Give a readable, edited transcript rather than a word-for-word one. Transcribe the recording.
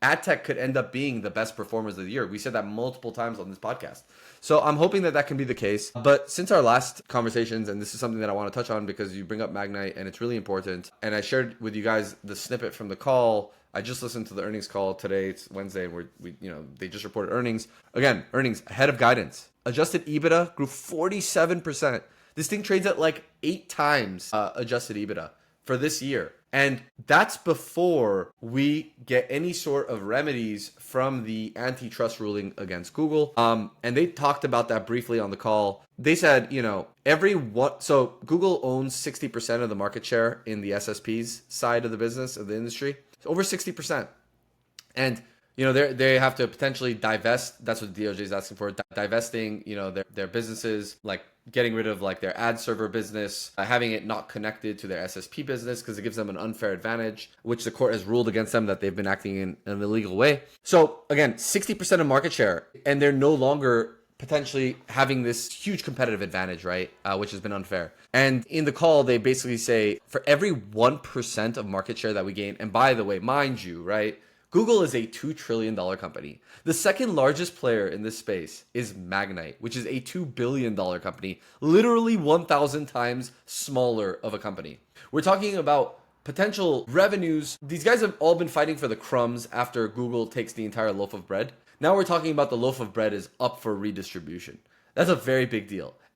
ad tech could end up being the best performers of the year. We said that multiple times on this podcast. So I'm hoping that that can be the case. But since our last conversations, and this is something that I want to touch on because you bring up Magnite and it's really important, and I shared with you guys the snippet from the call. I just listened to the earnings call today. It's Wednesday, and they just reported earnings. Again, earnings ahead of guidance. Adjusted EBITDA grew 47%. This thing trades at like 8 times adjusted EBITDA for this year. And that's before we get any sort of remedies from the antitrust ruling against Google. And they talked about that briefly on the call. They said, so Google owns 60% of the market share in the SSPs side of the business, of the industry. It's over 60%. And they have to potentially divest. That's what DOJ is asking for, divesting, their businesses, like getting rid of like their ad server business, having it not connected to their SSP business because it gives them an unfair advantage, which the court has ruled against them that they've been acting in an illegal way. So again, 60% of market share, and they're no longer potentially having this huge competitive advantage, right? Which has been unfair. And in the call, they basically say for every 1% of market share that we gain, and by the way, mind you, right? Google is a $2 trillion company. The second largest player in this space is Magnite, which is a $2 billion company, literally 1,000 times smaller of a company. We're talking about potential revenues. These guys have all been fighting for the crumbs after Google takes the entire loaf of bread. Now we're talking about the loaf of bread is up for redistribution. That's a very big deal.